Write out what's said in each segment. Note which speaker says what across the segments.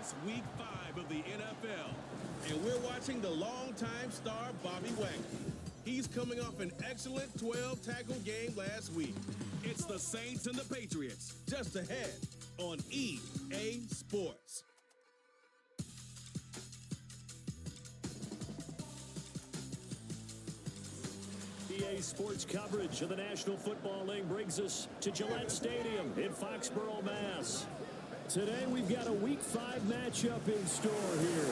Speaker 1: It's Week 5 of the NFL, and we're watching the longtime star Bobby Wagner. He's coming off an excellent 12-tackle game last week. It's the Saints and the Patriots, just ahead on EA Sports.
Speaker 2: EA Sports coverage of the National Football League brings us to Gillette Stadium in Foxborough, Mass. Today we've got a Week 5 matchup in store here,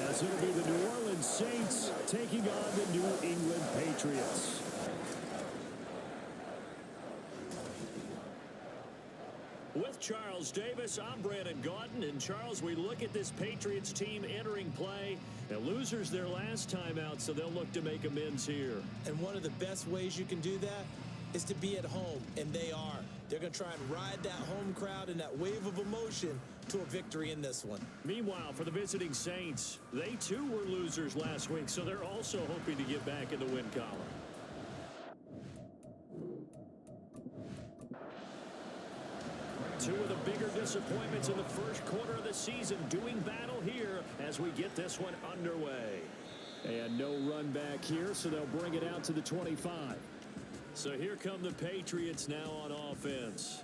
Speaker 2: as it'll be the New Orleans Saints taking on the New England Patriots. With Charles Davis, I'm Brandon Gaudin. And Charles, we look at this Patriots team entering play. The losers their last time out, so they'll look to make amends here.
Speaker 3: And one of the best ways you can do that is to be at home, and they are. They're going to try and ride that home crowd and that wave of emotion to a victory in this one.
Speaker 2: Meanwhile, for the visiting Saints, they too were losers last week, so they're also hoping to get back in the win column. Two of the bigger disappointments in the first quarter of the season doing battle here as we get this one underway. And no run back here, so they'll bring it out to the 25. So here come the Patriots now on offense.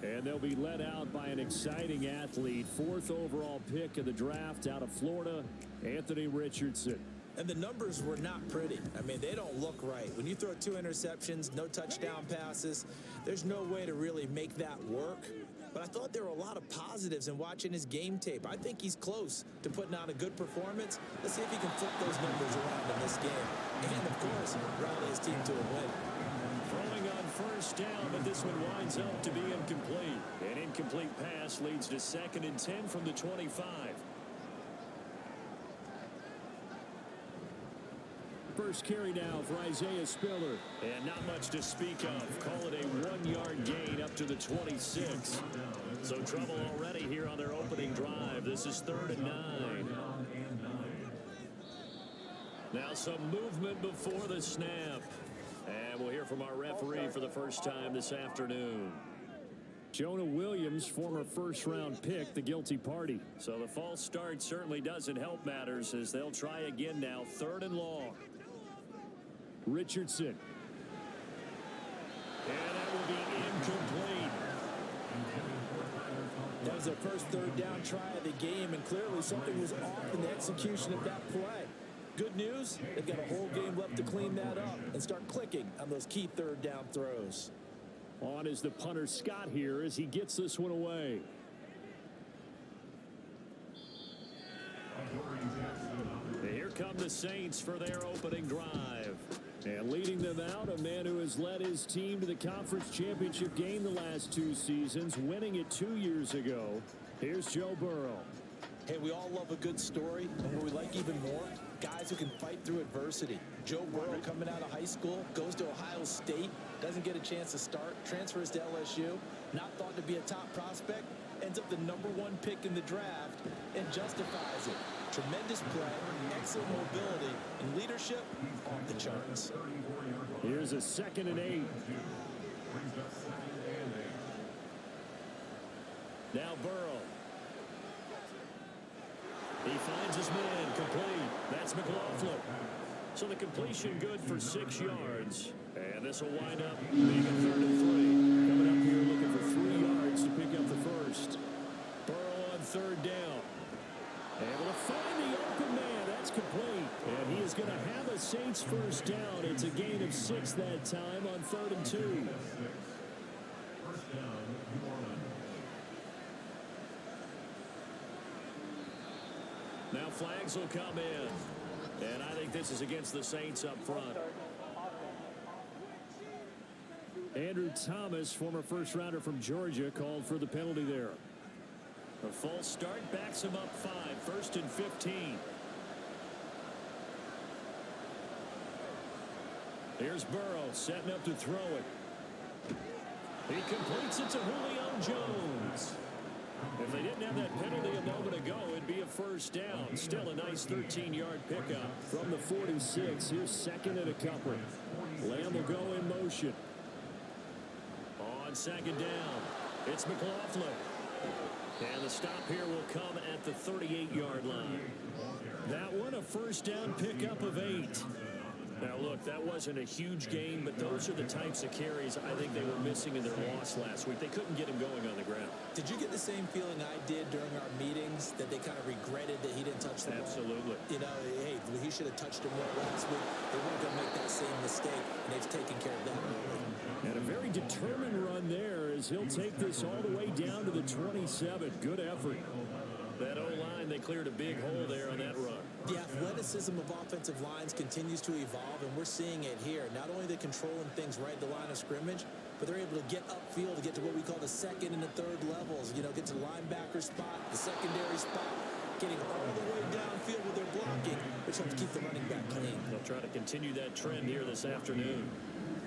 Speaker 2: And they'll be led out by an exciting athlete, 4th overall pick of the draft out of Florida, Anthony Richardson.
Speaker 3: And the numbers were not pretty. I mean, they don't look right. When you throw 2 interceptions, no touchdown passes, there's no way to really make that work. But I thought there were a lot of positives in watching his game tape. I think he's close to putting out a good performance. Let's see if he can flip those numbers around in this game. And, of course, rally his team to a win.
Speaker 2: Throwing on first down, but this one winds up to be incomplete. An incomplete pass leads to 2nd and 10 from the 25. First carry now for Isaiah Spiller. And not much to speak of. Call it a 1-yard gain up to the 26. So trouble already here on their opening drive. This is 3rd and 9. Now some movement before the snap. And we'll hear from our referee for the first time this afternoon. Jonah Williams, former first-round pick, the guilty party. So the false start certainly doesn't help matters as they'll try again now, 3rd and long. Richardson. And that will be incomplete.
Speaker 3: That was their first 3rd down try of the game, and clearly something was off in the execution of that play. Good news, they've got a whole game left to clean that up and start clicking on those key 3rd down throws.
Speaker 2: On is the punter Scott here as he gets this one away. Here come the Saints for their opening drive. And leading them out, a man who has led his team to the conference championship game the last 2 seasons, winning it 2 years ago. Here's Joe Burrow.
Speaker 3: Hey, we all love a good story, and what we like even more, guys who can fight through adversity. Joe Burrow coming out of high school, goes to Ohio State, doesn't get a chance to start, transfers to LSU, not thought to be a top prospect, ends up the #1 pick in the draft, and justifies it. Tremendous play, excellent mobility, and leadership off the charts.
Speaker 2: Here's a 2nd and 8. Now Burrow. He finds his man, complete. That's McLaughlin. So the completion good for 6 yards. And this will wind up being a 3rd and 3. Coming up here looking for 3 yards to pick up the first. Burrow on 3rd down. Able to find the open man. That's complete. And he is going to have a Saints first down. It's a gain of 6 that time on 3rd and 2. Now flags will come in. And I think this is against the Saints up front. Andrew Thomas, former first-rounder from Georgia, called for the penalty there. A false start backs him up 5. 1st and 15. Here's Burrow setting up to throw it. He completes it to Julio Jones. If they didn't have that penalty a moment ago, it'd be a first down. Still a nice 13-yard pickup. From the 46, here's 2nd and a couple. Lamb will go in motion. On 2nd down, it's McLaughlin. And the stop here will come at the 38-yard line. That one, a first down pickup of 8. Now, look, that wasn't a huge gain, but those are the types of carries I think they were missing in their loss last week. They couldn't get him going on the ground.
Speaker 3: Did you get the same feeling I did during our meetings, that they kind of regretted that he didn't touch the ball?
Speaker 2: Absolutely.
Speaker 3: You know, hey, he should have touched him more last week. They weren't going to make that same mistake, and they've taken care of that early.
Speaker 2: And a very determined run there as he'll take this all the way down to the 27. Good effort. That O-line, they cleared a big hole there on that run.
Speaker 3: The athleticism of offensive lines continues to evolve, and we're seeing it here. Not only are they controlling things right at the line of scrimmage, but they're able to get upfield to get to what we call the second and the third levels. You know, get to the linebacker spot, the secondary spot, getting all the way downfield with their blocking, which helps keep the running back clean.
Speaker 2: They'll try to continue that trend here this afternoon.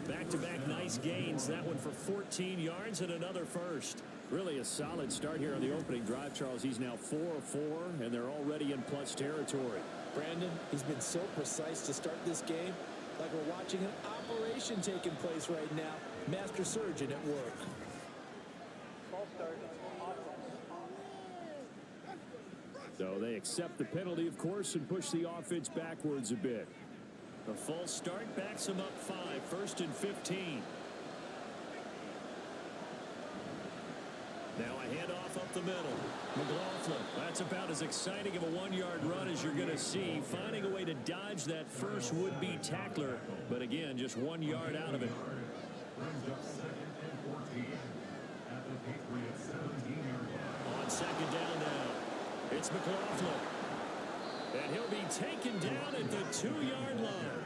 Speaker 2: Back-to-back nice gains. That one for 14 yards and another first. Really a solid start here on the opening drive, Charles. He's now 4 of 4, and they're already in plus territory.
Speaker 3: Brandon, he's been so precise to start this game, like we're watching an operation taking place right now. Master surgeon at work.
Speaker 4: False start.
Speaker 2: So they accept the penalty, of course, and push the offense backwards a bit. A false start backs them up 5, 1st and 15. Now a handoff up the middle. McLaughlin, that's about as exciting of a 1-yard run as you're going to see. Finding a way to dodge that first would-be tackler, but again, just 1 yard out of it. On second down now, it's McLaughlin. And he'll be taken down at the 2-yard line.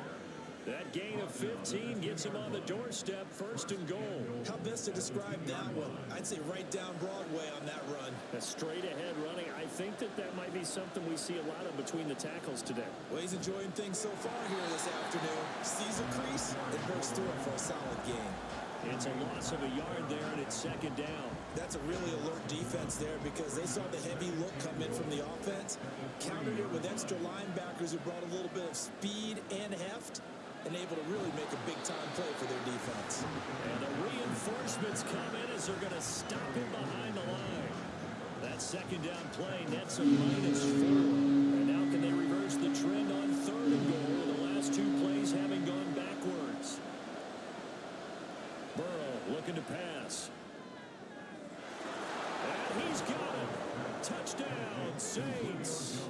Speaker 2: That gain of 15 gets him on the doorstep, 1st and goal.
Speaker 3: How best to describe that one? I'd say right down Broadway on that run.
Speaker 2: A straight-ahead running. I think that might be something we see a lot of between the tackles today.
Speaker 3: Well, he's enjoying things so far here this afternoon. Sees a crease and bursts through it for a solid gain.
Speaker 2: It's a loss of a yard there, and it's second down.
Speaker 3: That's a really alert defense there because they saw the heavy look come in from the offense, countered it with extra linebackers who brought a little bit of speed and heft, and able to really make a big-time play for their defense.
Speaker 2: And the reinforcements come in as they're going to stop him behind the line. That second down play nets a -4. And now can they reverse the trend on 3rd and goal with the last 2 plays having gone backwards? Burrow looking to pass. And he's got it. Touchdown, Saints.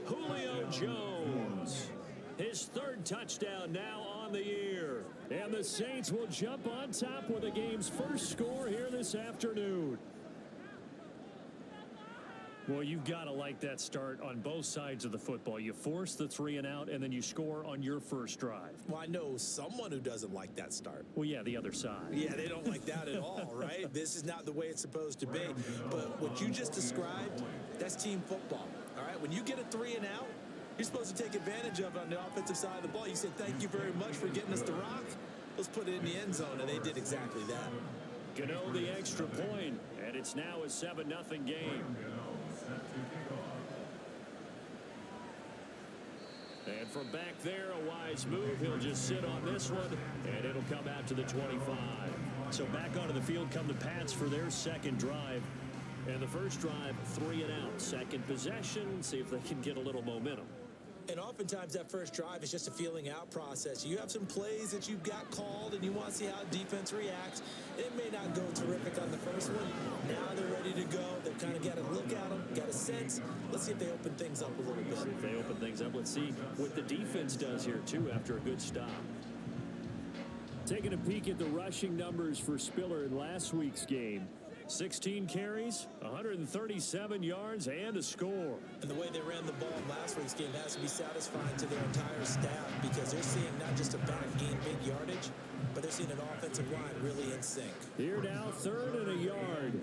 Speaker 2: Julio Jones. His 3rd touchdown now on the year. And the Saints will jump on top with the game's first score here this afternoon. Well, you've got to like that start on both sides of the football. You force the 3 and out, and then you score on your first drive.
Speaker 3: Well, I know someone who doesn't like that start.
Speaker 2: Well, yeah, the other side.
Speaker 3: Yeah, they don't like that at all, right? This is not the way it's supposed to be. But what you just described, that's team football, all right? When you get a 3 and out, you're supposed to take advantage of it on the offensive side of the ball. You said, thank you very much for getting us the rock. Let's put it in the end zone, and they did exactly that.
Speaker 2: Gano the extra point, and it's now a 7-0 game. And from back there, a wise move. He'll just sit on this one, and it'll come out to the 25. So back onto the field come the Pats for their second drive. And the first drive, 3 and out. Second possession, see if they can get a little momentum.
Speaker 3: And oftentimes that first drive is just a feeling out process. You have some plays that you've got called and you want to see how defense reacts. It may not go terrific on the first one. Now they're ready to go. They've kind of got a look at them, got a sense. Let's see if they open things up a little bit.
Speaker 2: See if they open things up. Let's see what the defense does here, too, after a good stop. Taking a peek at the rushing numbers for Spiller in last week's game. 16 carries, 137 yards, and a score.
Speaker 3: And the way they ran the ball in last week's game has to be satisfying to their entire staff because they're seeing not just a back gain big yardage, but they're seeing an offensive line really in sync.
Speaker 2: Here now, 3rd and a yard.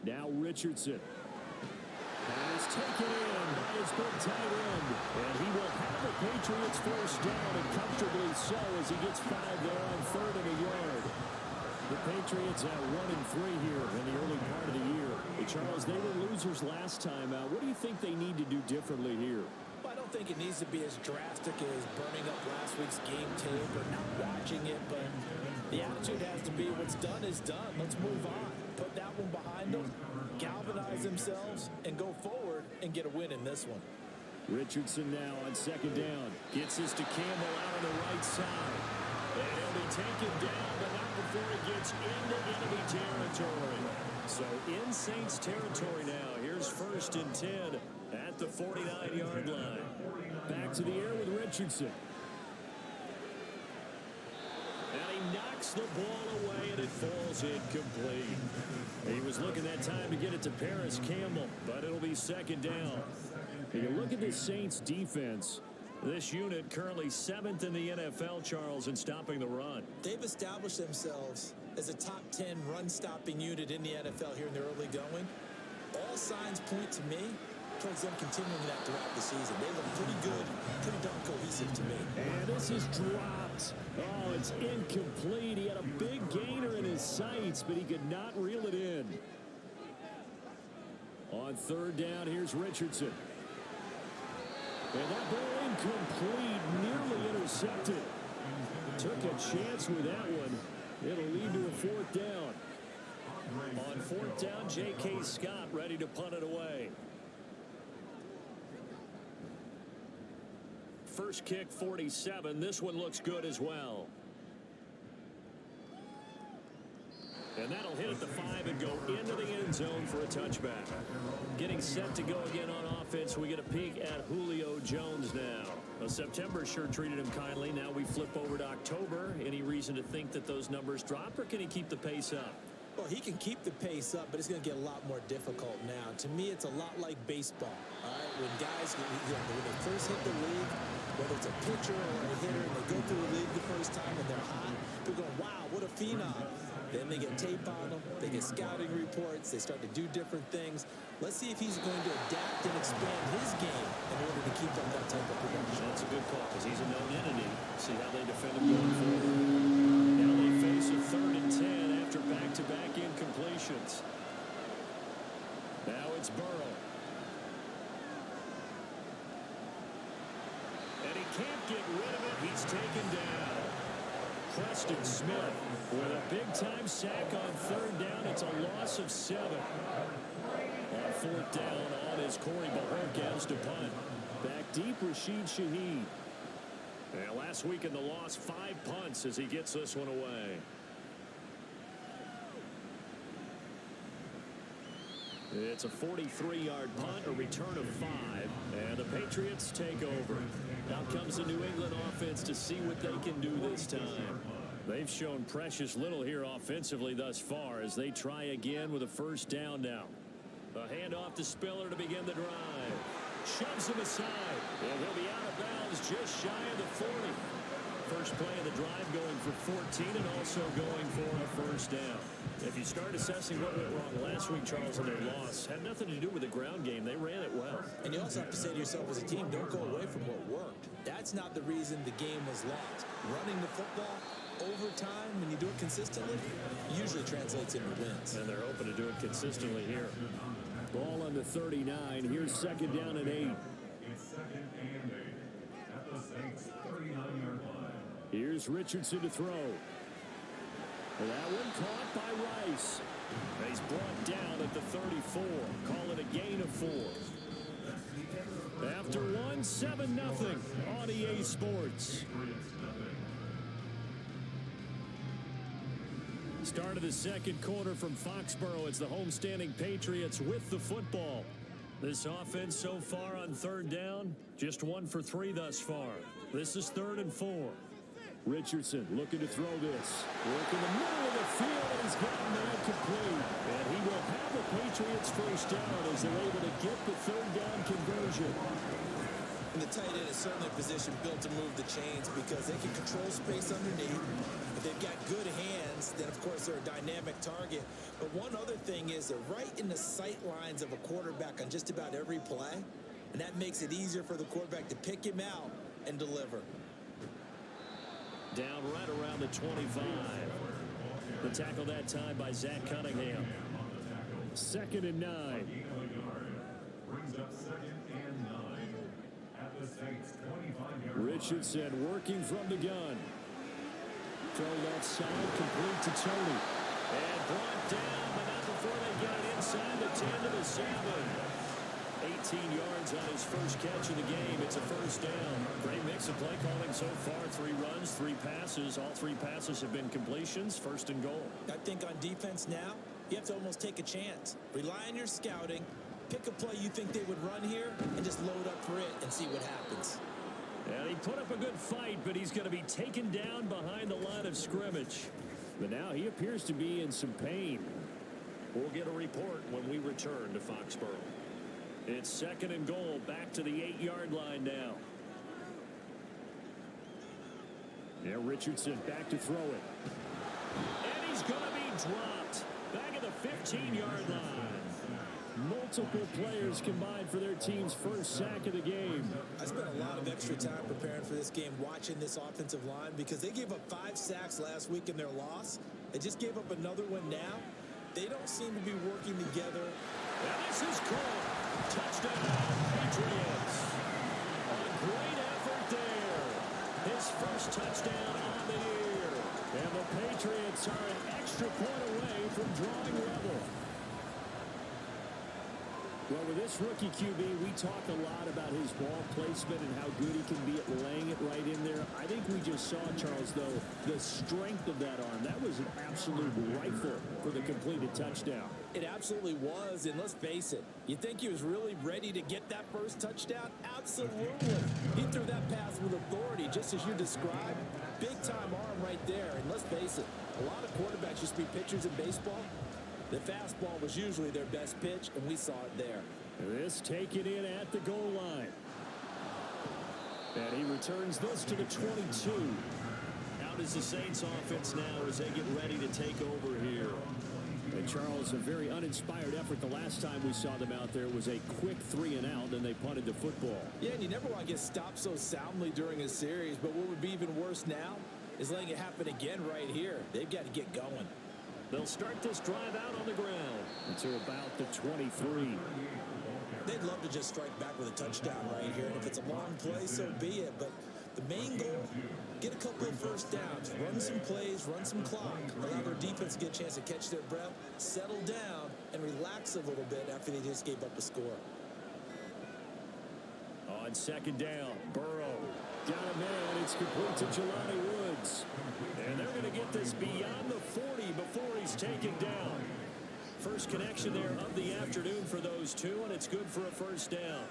Speaker 2: Now Richardson. And is taken in by his big tight end. And he will have the Patriots first down, and comfortably so as he gets 5 there on 3rd and a yard. The Patriots at 1-3 here in the early part of the year. Hey, Charles, they were losers last time out. What do you think they need to do differently here?
Speaker 3: Well, I don't think it needs to be as drastic as burning up last week's game tape or not watching it, but The attitude has to be what's done is done. Let's move on. Put that one behind them, galvanize themselves, and go forward and get a win in this one.
Speaker 2: Richardson now on second down. Gets this to Campbell out on the right side. And he'll be taken down, but not before he gets into enemy territory. So in Saints territory now. Here's 1st and 10 at the 49-yard line. Back to the air with Richardson. And he knocks the ball away, and it falls incomplete. He was looking that time to get it to Paris Campbell, but it'll be 2nd down. You look at this Saints defense. This unit currently 7th in the NFL, Charles, in stopping the run.
Speaker 3: They've established themselves as a top 10 run-stopping unit in the NFL here in the early going. All signs point to me towards them continuing that throughout the season. They look pretty good, pretty darn cohesive to me.
Speaker 2: And this is dropped. Oh, it's incomplete. He had a big gainer in his sights, but he could not reel it in. On 3rd down, here's Richardson. And that ball incomplete, nearly intercepted. Took a chance with that one. It'll lead to a 4th down. On 4th down, J.K. Scott ready to punt it away. First kick, 47. This one looks good as well. And that'll hit at the 5 and go into the end zone for a touchback. Getting set to go again on offense, we get a peek at Julio Jones now. Well, September sure treated him kindly. Now we flip over to October. Any reason to think that those numbers drop, or can he keep the pace up?
Speaker 3: Well, he can keep the pace up, but it's going to get a lot more difficult now. To me, it's a lot like baseball. All right, when guys, when they first hit the league, whether it's a pitcher or a hitter, and they go through the league the first time and they're hot, they're going, wow, what a phenom. Then they get tape on them, they get scouting reports, they start to do different things. Let's see if he's going to adapt and expand his game in order to keep up that type of production.
Speaker 2: That's a good call, because he's a known entity. See how they defend him going forward. Now they face a 3rd and 10 after back-to-back incompletions. Now it's Burrow. And he can't get rid of it. He's taken down. Preston Smith with a big-time sack on 3rd down. It's a loss of 7. On 4th down, on is Corey Bajorquez to punt. Back deep, Rashid Shaheed. And last week in the loss, 5 punts as he gets this one away. It's a 43-yard punt, a return of 5, and the Patriots take over. Now comes the New England offense to see what they can do this time. They've shown precious little here offensively thus far as they try again with a 1st down now. A handoff to Spiller to begin the drive. Shoves him aside, and he'll be out of bounds just shy of the 40. First play of the drive going for 14 and also going for a 1st down. If you start assessing what went wrong last week, Charles, in their loss, had nothing to do with the ground game. They ran it well.
Speaker 3: And you also have to say to yourself as a team, don't go away from what worked. That's not the reason the game was lost. Running the football over time, when you do it consistently, usually translates into wins.
Speaker 2: And they're hoping to do it consistently here. Ball on the 39. Here's 2nd down and 8.
Speaker 5: It's 2nd and 8 at the Saints 39-yard line.
Speaker 2: Here's Richardson to throw. That one caught by Rice. He's brought down at the 34. Call it a gain of 4. After one, 7-0 on EA Sports. Start of the 2nd quarter from Foxborough. It's the homestanding Patriots with the football. This offense so far on 3rd down, just 1 for 3 thus far. This is 3rd and 4. Richardson looking to throw this. Work in the middle of the field, and he's gotten that complete. And he will have the Patriots 1st down as they're able to get the 3rd down conversion.
Speaker 3: And the tight end is certainly a position built to move the chains because they can control space underneath. If they've got good hands, then of course they're a dynamic target. But one other thing is they're right in the sight lines of a quarterback on just about every play. And that makes it easier for the quarterback to pick him out and deliver.
Speaker 2: Down right around the 25. The tackle that time by Zach Cunningham. 2nd and 9.
Speaker 5: Brings up 2nd and 9 at the Saints 25-yard line.
Speaker 2: Richardson working from the gun. Throw that side, complete to Tony. And brought down, but not before they get it inside the 10 to the 7. 18 yards on his first catch of the game. It's a first down. Great mix of play calling so far. 3 runs, 3 passes. All 3 passes have been completions. First and goal.
Speaker 3: I think on defense now, you have to almost take a chance. Rely on your scouting. Pick a play you think they would run here and just load up for it and see what happens.
Speaker 2: And he put up a good fight, but he's going to be taken down behind the line of scrimmage. But now he appears to be in some pain. We'll get a report when we return to Foxborough. It's second and goal, back to the 8-yard line now. Yeah, Richardson back to throw it. And he's going to be dropped. Back at the 15-yard line. Multiple players combined for their team's first sack of the game.
Speaker 3: I spent a lot of extra time preparing for this game, watching this offensive line, because they gave up 5 sacks last week in their loss. They just gave up another one now. They don't seem to be working together.
Speaker 2: And this is caught. Touchdown, Patriots. A great effort there. His first touchdown on the year. And the Patriots are an extra point away from drawing level. Well, with this rookie QB, we talk a lot about his ball placement and how good he can be at laying it right in there. I think we just saw, Charles, though, the strength of that arm. That was an absolute rifle for the completed touchdown.
Speaker 3: It absolutely was, and let's face it, you think he was really ready to get that first touchdown? Absolutely. He threw that pass with authority, just as you described. Big-time arm right there, and let's face it, a lot of quarterbacks used to be pitchers in baseball. The fastball was usually their best pitch, and we saw it there.
Speaker 2: This taken in at the goal line. And he returns this to the 22. Out is the Saints offense now as they get ready to take over here. And Charles, a very uninspired effort the last time we saw them out there was a quick 3 and out, then they punted the football.
Speaker 3: Yeah, and you never want to get stopped so soundly during a series, but what would be even worse now is letting it happen again right here. They've got to get going.
Speaker 2: They'll start this drive out on the ground until about the 23.
Speaker 3: They'd love to just strike back with a touchdown right here, and if it's a long play, so be it. But the main goal, get a couple of first downs, run some plays, run some clock, allow their defense to get a chance to catch their breath, settle down, and relax a little bit after they just gave up a score.
Speaker 2: On second down, Burrow got a man. It's complete to Jelani Woods. And they're going to get this beyond the 40 before he's taken down. First connection there of the afternoon for those two, and it's good for a first down.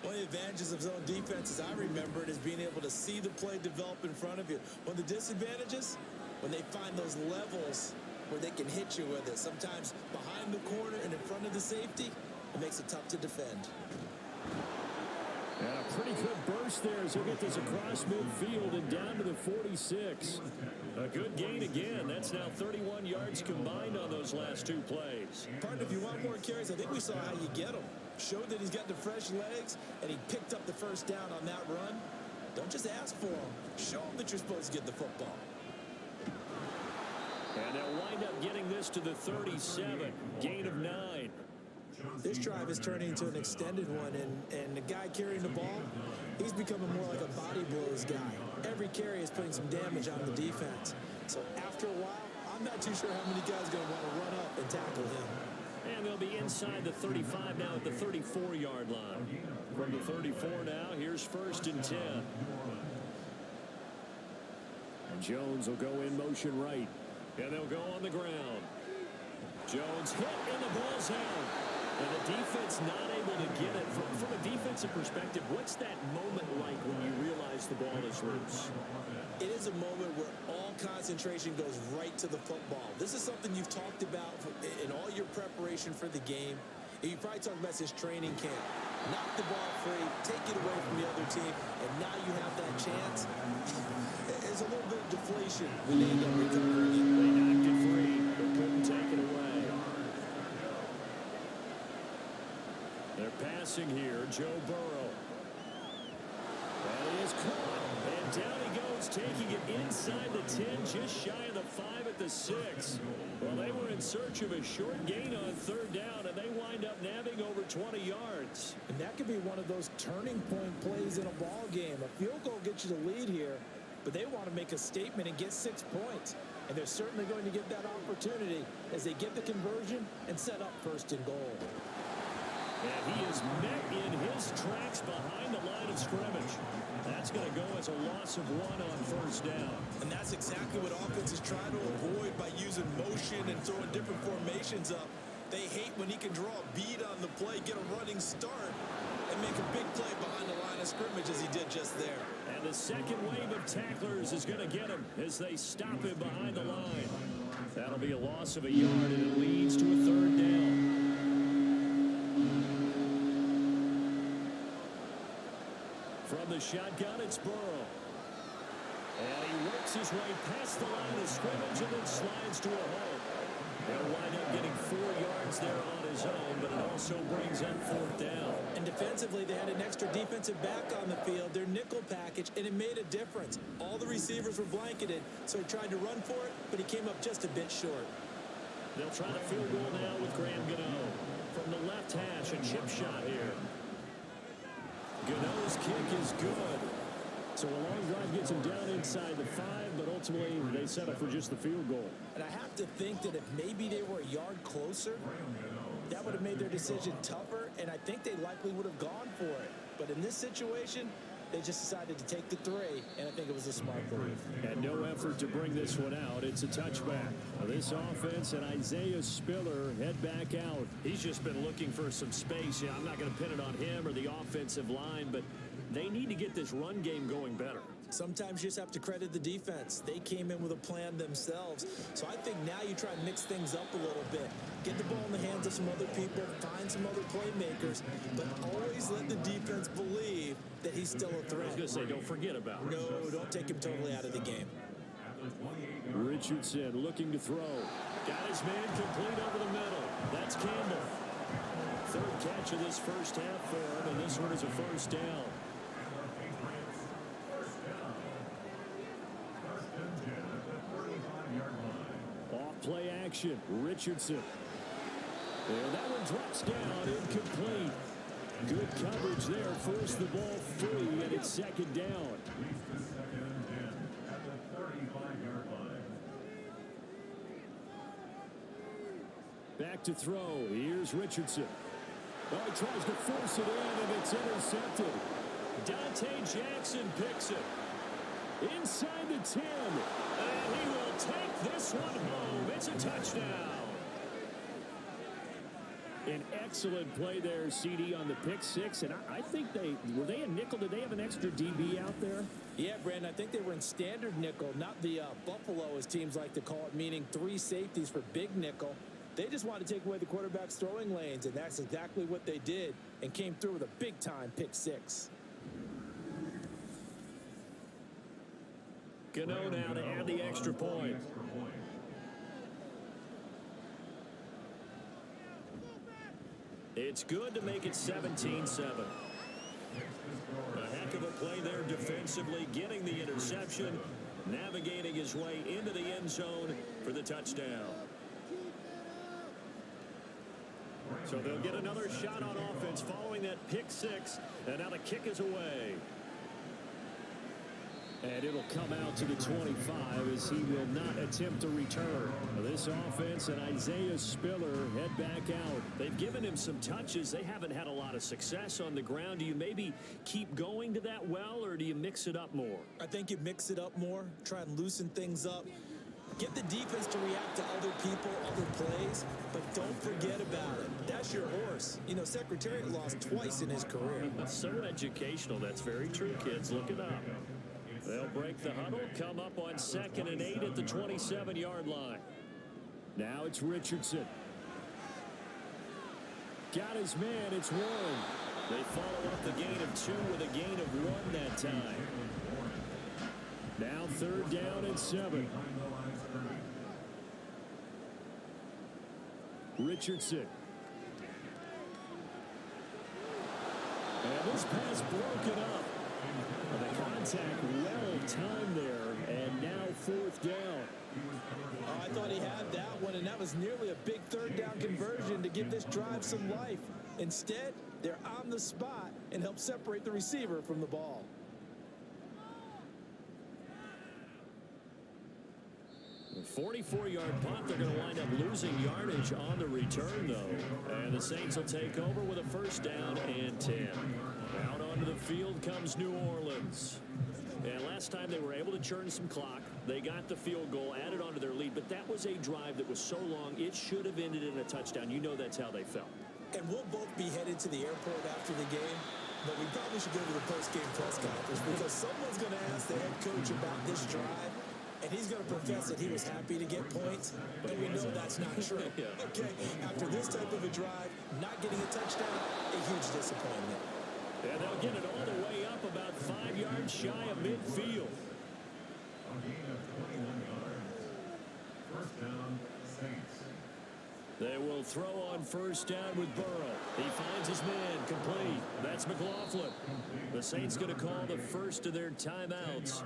Speaker 3: One of the advantages of zone defense, as I remember it, is being able to see the play develop in front of you. One of the disadvantages, when they find those levels where they can hit you with it, sometimes behind the corner and in front of the safety, it makes it tough to defend.
Speaker 2: And a pretty good burst there as he'll get this across midfield and down to the 46. A good gain again. That's now 31 yards combined on those last 2 plays.
Speaker 3: Partner, if you want more carries, I think we saw how you get them. Showed that he's got the fresh legs, and he picked up the first down on that run. Don't just ask for them. Show them that you're supposed to get the football.
Speaker 2: And they'll wind up getting this to the 37. Gain of 9.
Speaker 3: This drive is turning into an extended one, and the guy carrying the ball, he's becoming more like a body blows guy. Every carry is putting some damage on the defense. So after a while, I'm not too sure how many guys are going to want to run up and tackle him.
Speaker 2: And they'll be inside the 35 now at the 34-yard line. From the 34 now, here's first and 10. And Jones will go in motion right. And they'll go on the ground. Jones hit and the ball's out. And the defense not able to get it. From a defensive perspective, what's that moment like when you realize the ball is loose?
Speaker 3: It is a moment where all concentration goes right to the football. This is something you've talked about in all your preparation for the game. And you probably talked about this training camp. Knock the ball free, take it away from the other team, and now you have that chance. There's a little bit of deflation when they end up recovering it.
Speaker 2: They knocked it free, but couldn't take it away. They're passing here, Joe Burrow. And he is caught. And down he goes, taking it inside the 10, just shy of the 5 at the 6. Well, they were in search of a short gain on third down, and they wind up nabbing over 20 yards.
Speaker 3: And that could be one of those turning point plays in a ball game. A field goal gets you the lead here, but they want to make a statement and get 6 points. And they're certainly going to get that opportunity as they get the conversion and set up first and goal.
Speaker 2: And he is met in his tracks behind the line of scrimmage. That's going to go as a loss of 1 on first down.
Speaker 3: And that's exactly what offenses try to avoid by using motion and throwing different formations up. They hate when he can draw a bead on the play, get a running start, and make a big play behind the line of scrimmage as he did just there.
Speaker 2: And the second wave of tacklers is going to get him as they stop him behind the line. That'll be a loss of a yard, and it leads to a third down. From the shotgun, it's Burrow. And he works his way past the line of scrimmage and then slides to a hole. He'll wind up getting 4 yards there on his own, but it also brings up fourth down.
Speaker 3: And defensively, they had an extra defensive back on the field, their nickel package, and it made a difference. All the receivers were blanketed, so he tried to run for it, but he came up just a bit short.
Speaker 2: They'll try to field goal now with Graham Gano. From the left hash, a chip shot here. Gano's kick is good. So a long drive gets him down inside the 5, but ultimately they settle for just the field goal.
Speaker 3: And I have to think that if maybe they were a yard closer, that would have made their decision tougher, and I think they likely would have gone for it. But in this situation, they just decided to take the 3, and I think it was a smart move.
Speaker 2: And no effort to bring this one out. It's a touchback. This offense and Isaiah Spiller head back out. He's just been looking for some space. Yeah, I'm not going to pin it on him or the offensive line, but they need to get this run game going better.
Speaker 3: Sometimes you just have to credit the defense. They came in with a plan themselves. So I think now you try and mix things up a little bit. Get the ball in the hands of some other people, find some other playmakers, but always let the defense believe that he's still a threat.
Speaker 2: I was going to say, don't forget about it.
Speaker 3: No, don't take him totally out of the game.
Speaker 2: Richardson looking to throw. Got his man complete over the middle. That's Campbell. Third catch of this first half for him, and this one is a first down. Off play action. Richardson. And that one drops down, incomplete. Good coverage there. Force the ball free, and it's second down. Back to throw. Here's Richardson. Oh, he tries to force it in, and it's intercepted. Dante Jackson picks it. Inside the 10. And he will take this one home. It's a touchdown. An excellent play there, CD, on the pick 6. And I think were they a nickel? Did they have an extra DB out there?
Speaker 3: Yeah, Brandon, I think they were in standard nickel, not the Buffalo, as teams like to call it, meaning 3 safeties for big nickel. They just wanted to take away the quarterback's throwing lanes, and that's exactly what they did and came through with a big-time pick 6.
Speaker 2: Gano now to add the extra point. It's good to make it 17-7. A heck of a play there defensively, getting the interception, navigating his way into the end zone for the touchdown. So they'll get another shot on offense following that pick 6, and now the kick is away. And it'll come out to the 25 as he will not attempt to return. This offense and Isaiah Spiller head back out. They've given him some touches. They haven't had a lot of success on the ground. Do you maybe keep going to that well, or do you mix it up more?
Speaker 3: I think you mix it up more, try and loosen things up. Get the defense to react to other people, other plays, but don't forget about it. That's your horse. You know, Secretariat lost twice in his career.
Speaker 2: So educational. That's very true, kids. Look it up. They'll break the huddle, come up on 2nd and 8 at the 27-yard line. Now it's Richardson. Got his man, it's Warren. They follow up the gain of 2 with a gain of 1 that time. Now 3rd down and 7. Richardson. And this pass broken up. The contact well timed there, and now 4th down.
Speaker 3: Oh, I thought he had that one, and that was nearly a big 3rd down conversion to give this drive some life. Instead, they're on the spot and help separate the receiver from the ball.
Speaker 2: A 44-yard punt. They're going to wind up losing yardage on the return, though. And the Saints will take over with a first down and 10. Out onto the field comes New Orleans. And last time they were able to churn some clock. They got the field goal, added onto their lead. But that was a drive that was so long, it should have ended in a touchdown. You know that's how they felt.
Speaker 3: And we'll both be headed to the airport after the game. But we probably should go to the post-game press conference because someone's going to ask the head coach about this drive. And he's going to profess that he was happy to get points, but we know that's not true.
Speaker 2: Yeah.
Speaker 3: Okay, after this type of a drive, not getting a touchdown, a huge disappointment.
Speaker 2: And they'll get it all the way up about 5 yards shy of midfield.
Speaker 5: A gain of 21 yards. First down, Saints.
Speaker 2: They will throw on first down with Burrow. He finds his man complete. That's McLaughlin. The Saints going to call the first of their timeouts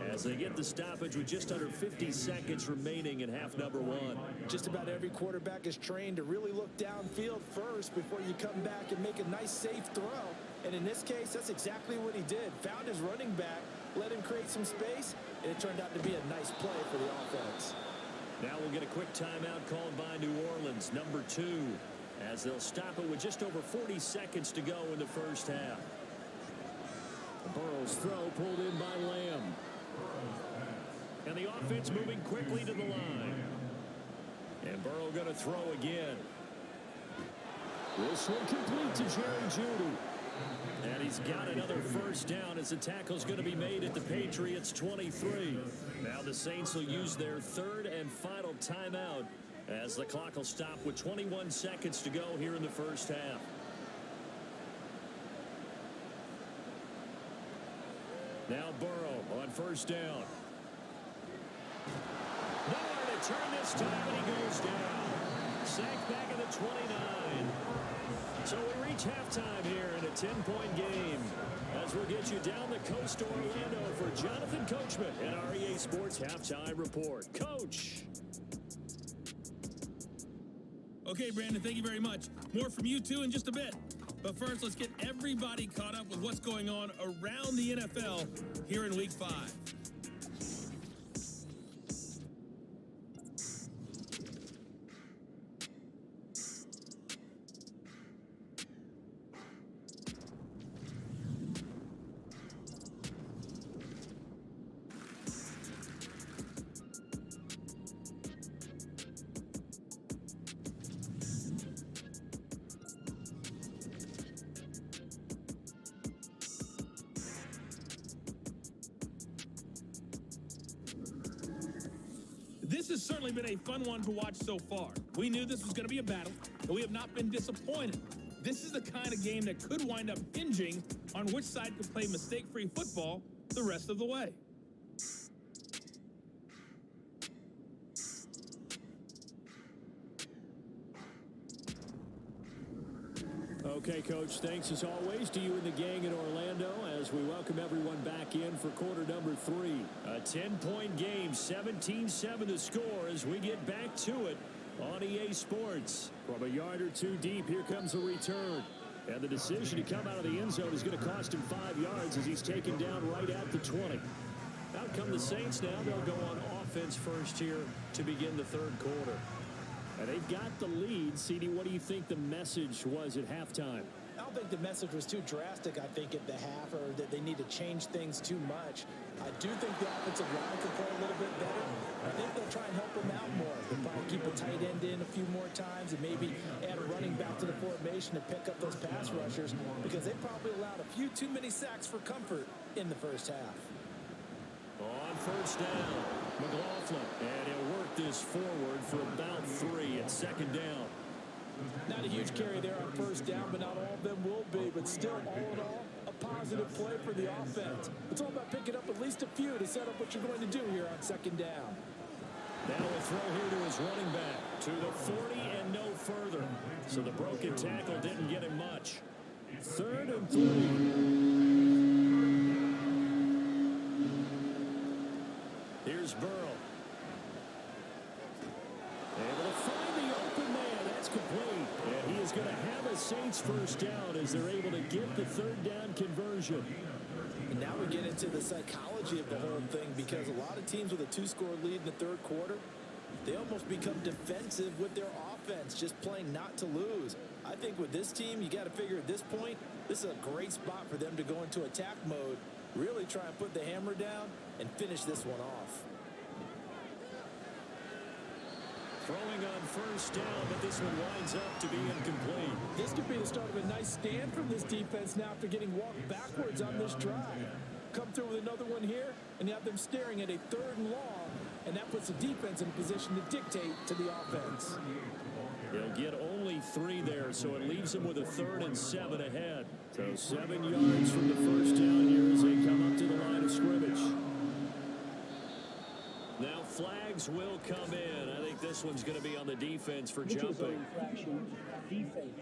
Speaker 2: as they get the stoppage with just under 50 seconds remaining in half number 1.
Speaker 3: Just about every quarterback is trained to really look downfield first before you come back and make a nice safe throw. And in this case, that's exactly what he did. Found his running back, let him create some space, and it turned out to be a nice play for the offense.
Speaker 2: Now we'll get a quick timeout called by New Orleans, number 2, as they'll stop it with just over 40 seconds to go in the first half. Burrow's throw pulled in by Lamb. And the offense moving quickly to the line. And Burrow going to throw again. This one complete to Jerry Jeudy. And he's got another first down as the tackle's going to be made at the Patriots 23. Now the Saints will use their third and final timeout as the clock will stop with 21 seconds to go here in the first half. Now Burrow on first down. Nowhere to turn this time, and he goes down. Sacked back at the 29. So we reach halftime here in a 10-point game as we'll get you down the coast to Orlando for Jonathan Coachman and our EA Sports Halftime Report. Coach.
Speaker 6: Okay, Brandon, thank you very much. More from you two in just a bit. But first, let's get everybody caught up with what's going on around the NFL here in Week 5. This has certainly been a fun one to watch so far. We knew this was going to be a battle, but we have not been disappointed. This is the kind of game that could wind up hinging on which side could play mistake-free football the rest of the way.
Speaker 2: Okay, Coach, thanks as always to you and the gang in Orlando as we welcome everyone back in for quarter number 3. A 10-point game, 17-7 the score as we get back to it on EA Sports. From a yard or two deep, here comes a return. And the decision to come out of the end zone is going to cost him 5 yards as he's taken down right at the 20. Out come the Saints now. They'll go on offense first here to begin the third quarter. And they've got the lead. CD, what do you think the message was at halftime?
Speaker 3: I don't think the message was too drastic, I think, at the half, or that they need to change things too much. I do think the offensive line can play a little bit better. I think they'll try and help him out more. They'll probably keep a tight end in a few more times and maybe add a running back to the formation to pick up those pass rushers because they probably allowed a few too many sacks for comfort in the first half.
Speaker 2: On first down, McLaughlin, and he'll work this forward for about 3 at second down.
Speaker 3: Not a huge carry there on first down, but not all of them will be. But still, all in all, a positive play for the offense. It's all about picking up at least a few to set up what you're going to do here on second down.
Speaker 2: Now a throw here to his running back to the 40 and no further. So the broken tackle didn't get him much. 3rd and 3. Here's Burrow. Able to find the open man. That's complete. And he is going to have a Saints first down as they're able to get the third down conversion.
Speaker 3: And now we get into the psychology of the whole thing because a lot of teams with a 2-score lead in the third quarter, They almost become defensive with their offense, just playing not to lose. I think with this team, you got to figure at this point, this is a great spot for them to go into attack mode, really try and put the hammer down and finish this one off.
Speaker 2: Throwing on first down, but this one winds up to be incomplete.
Speaker 3: This could be the start of a nice stand from this defense now after getting walked backwards on this drive. Come through with another one here, and you have them staring at a 3rd and long, and that puts the defense in a position to dictate to the offense.
Speaker 2: He'll get only 3 there, so it leaves him with a 3rd and 7 ahead. So 7 yards from the first down here as they come up to the line of scrimmage. Now flags will come in. I think this one's going to be on the defense for jumping.
Speaker 4: Defense.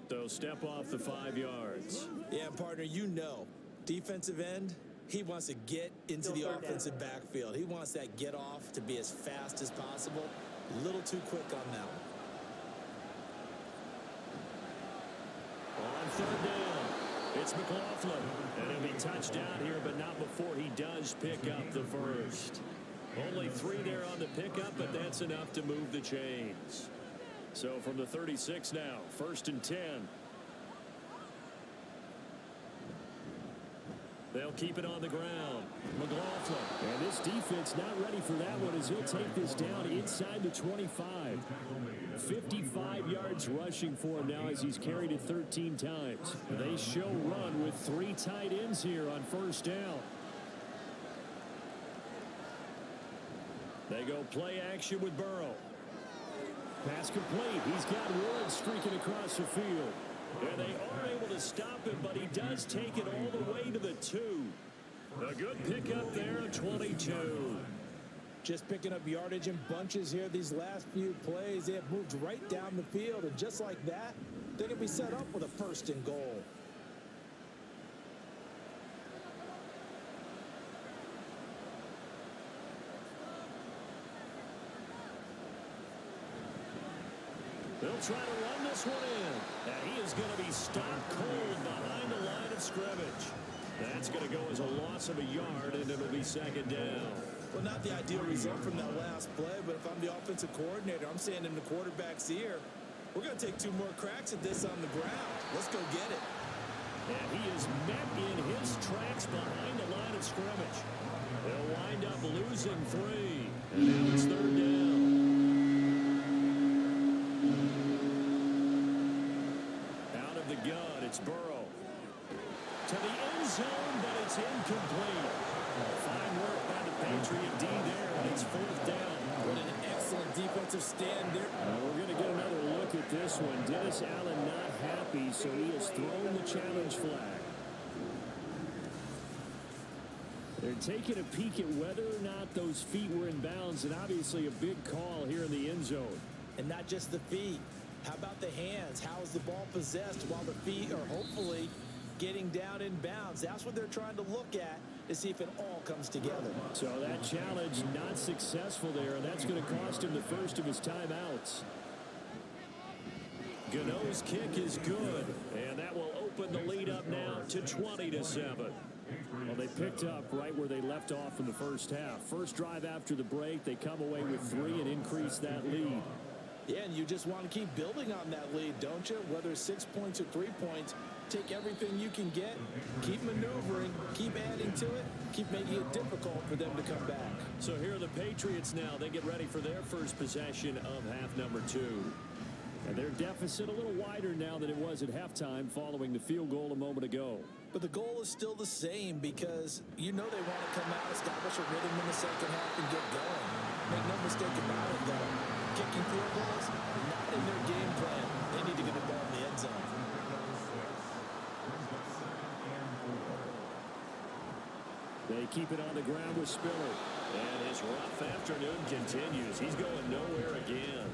Speaker 2: So step off the 5 yards.
Speaker 3: Yeah, partner, you know, defensive end, he wants to get into the offensive backfield. He wants that get off to be as fast as possible. A little too quick on that one.
Speaker 2: On 3rd down, it's McLaughlin. And he'll be touched out here, but not before he does pick up the first. Only 3 there on the pickup, but that's enough to move the chains. So from the 36 now, 1st and 10. They'll keep it on the ground. McLaughlin. And this defense not ready for that one as he'll take this down inside the 25. 55 yards rushing for him now as he's carried it 13 times. They show run with 3 tight ends here on 1st down. They go play action with Burrow. Pass complete. He's got Ward streaking across the field. And they are able to stop him, but he does take it all the way to the 2. A good pickup there, 22.
Speaker 3: Just picking up yardage in bunches here these last few plays. They have moved right down the field, and just like that, they're going to be set up with a 1st and goal.
Speaker 2: They'll try to run this one in. And he is going to be stopped cold behind the line of scrimmage. That's going to go as a loss of a yard, and it'll be 2nd down.
Speaker 3: Well, not the ideal result from that last play, but if I'm the offensive coordinator, I'm saying in the quarterback's ear, we're going to take 2 more cracks at this on the ground. Let's go get it.
Speaker 2: And he is met in his tracks behind the line of scrimmage. They'll wind up losing 3. And now it's 3rd down. Out of the gun, it's Burrow. To the end zone, but it's incomplete. Fine work by the Patriot D there, and it's 4th down.
Speaker 3: What an excellent defensive stand there.
Speaker 2: We're going to get another look at this one. Dennis Allen not happy, so he has thrown the challenge flag. They're taking a peek at whether or not those feet were in bounds, and obviously a big call here in the end zone.
Speaker 3: And not just the feet. How about the hands? How is the ball possessed while the feet are hopefully getting down in bounds? That's what they're trying to look at to see if it all comes together.
Speaker 2: So that challenge not successful there, and that's going to cost him the first of his timeouts. Gano's kick is good, and that will open the lead up now to 20-7. Well, they picked up right where they left off in the first half. First drive after the break, they come away with 3 and increase that lead.
Speaker 3: Yeah, and you just want to keep building on that lead, don't you? Whether it's 6 points or 3 points, take everything you can get, keep maneuvering, keep adding to it, keep making it difficult for them to come back.
Speaker 2: So here are the Patriots now. They get ready for their first possession of half number 2. And their deficit a little wider now than it was at halftime following the field goal a moment ago.
Speaker 3: But the goal is still the same because you know they want to come out, establish a rhythm in the second half, and get going. Make no mistake about it, though. Kicking field goals, not in their game plan. They need to get the ball in the end zone.
Speaker 2: They keep it on the ground with Spiller. And his rough afternoon continues. He's going nowhere again.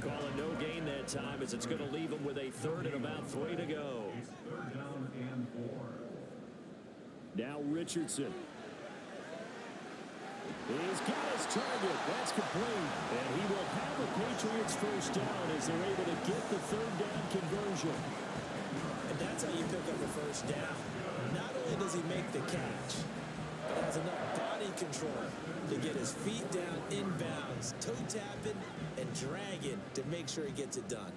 Speaker 2: Calling no gain that time as it's going to leave him with a 3rd and about 3 to go.
Speaker 5: 3rd down and 4.
Speaker 2: Now Richardson. He's got his target. That's complete. And he will have the Patriots first down as they're able to get the 3rd down conversion.
Speaker 3: And that's how you pick up the first down. Not only does he make the catch, but has enough body control to get his feet down inbounds, toe tapping and dragging to make sure he gets it done.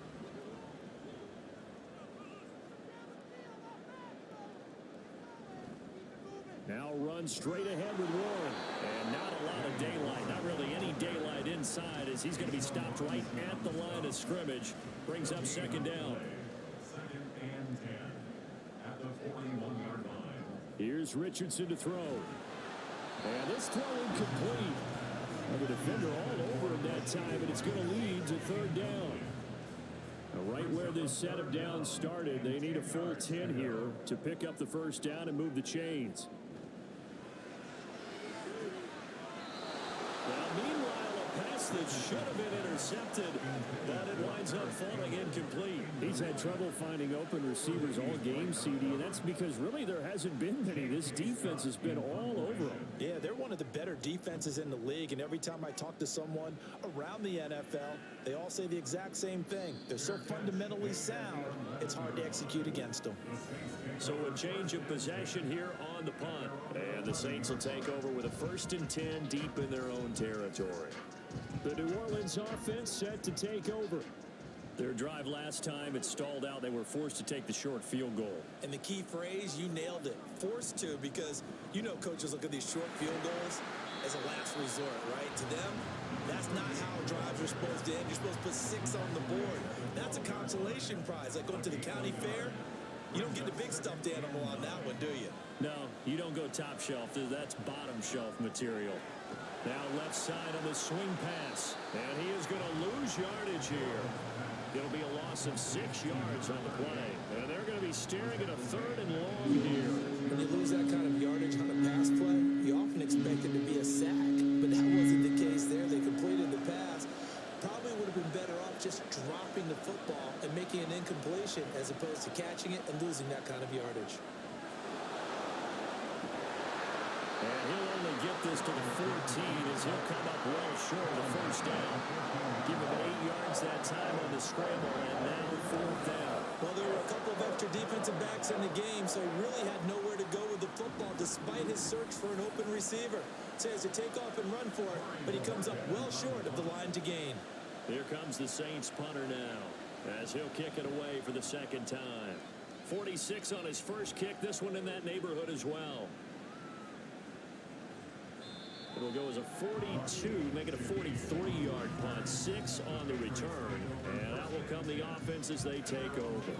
Speaker 2: Now run straight ahead with Warren. And not a lot of daylight. Not really any daylight inside as he's going to be stopped right at the line of scrimmage. Brings up second down.
Speaker 5: 2nd and 10 at the 41-yard line.
Speaker 2: Here's Richardson to throw. And this throw incomplete. The defender all over him that time, and it's going to lead to third down. Now, right where this set of downs started, they need a full 10 here to pick up the first down and move the chains. Now, meanwhile, a pass that should have been intercepted, but it winds up falling incomplete. He's had trouble finding open receivers all game, CD, and that's because really there hasn't been many. This defense has been all over him.
Speaker 3: Yeah, they're one of the better defenses in the league, and every time I talk to someone around the NFL, they all say the exact same thing. They're so fundamentally sound, it's hard to execute against them.
Speaker 2: So a change of possession here on the punt. And the Saints will take over with a 1st and 10 deep in their own territory. The New Orleans offense set to take over. Their drive last time, it stalled out. They were forced to take the short field goal.
Speaker 3: And the key phrase, you nailed it. Forced to, because you know coaches look at these short field goals as a last resort, right? To them, that's not how drives are supposed to end. You're supposed to put 6 on the board. That's a consolation prize. Like going to the county fair, you don't get the big stuffed animal on that one, do you?
Speaker 2: No, you don't go top shelf. That's bottom shelf material. Now left side on the swing pass. And he is going to lose yardage here. It'll be a loss of 6 yards on the play. And they're going to be staring at a 3rd and long here.
Speaker 3: When you lose that kind of yardage on a pass play, you often expect it to be a sack. But that wasn't the case there. They completed the pass. Probably would have been better off just dropping the football and making an incompletion as opposed to catching it and losing that kind of yardage.
Speaker 2: And he'll only get this to the 14 as he'll come up well short of the first down. Give him 8 yards that time on the scramble, and now 4th down.
Speaker 3: Well, there were a couple of extra defensive backs in the game, so he really had nowhere to go with the football despite his search for an open receiver. So he has to take off and run for it, but he comes up well short of the line to gain.
Speaker 2: Here comes the Saints punter now as he'll kick it away for the 2nd time. 46 on his first kick, this one in that neighborhood as well. It'll go as a 42, make it a 43-yard punt, 6 on the return. And out will come the offense as they take over.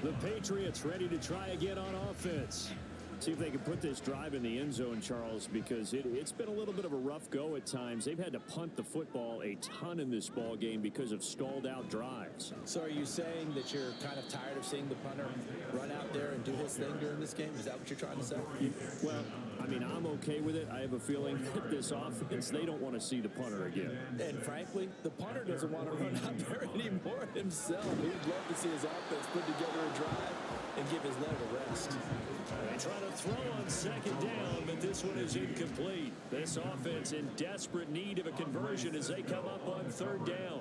Speaker 2: The Patriots ready to try again on offense. See if they can put this drive in the end zone, Charles, because it's been a little bit of a rough go at times. They've had to punt the football a ton in this ball game because of stalled out drives.
Speaker 3: So are you saying that you're kind of tired of seeing the punter run out there and do his thing during this game? Is that what you're trying to say?
Speaker 2: Well, I mean, I'm okay with it. I have a feeling that this offense, they don't want to see the punter again.
Speaker 3: And frankly, the punter doesn't want to run out there anymore himself. He'd love to see his offense put together a drive and give his leg a rest.
Speaker 2: They try to throw on 2nd down, but this one is incomplete. This offense in desperate need of a conversion as they come up on 3rd down.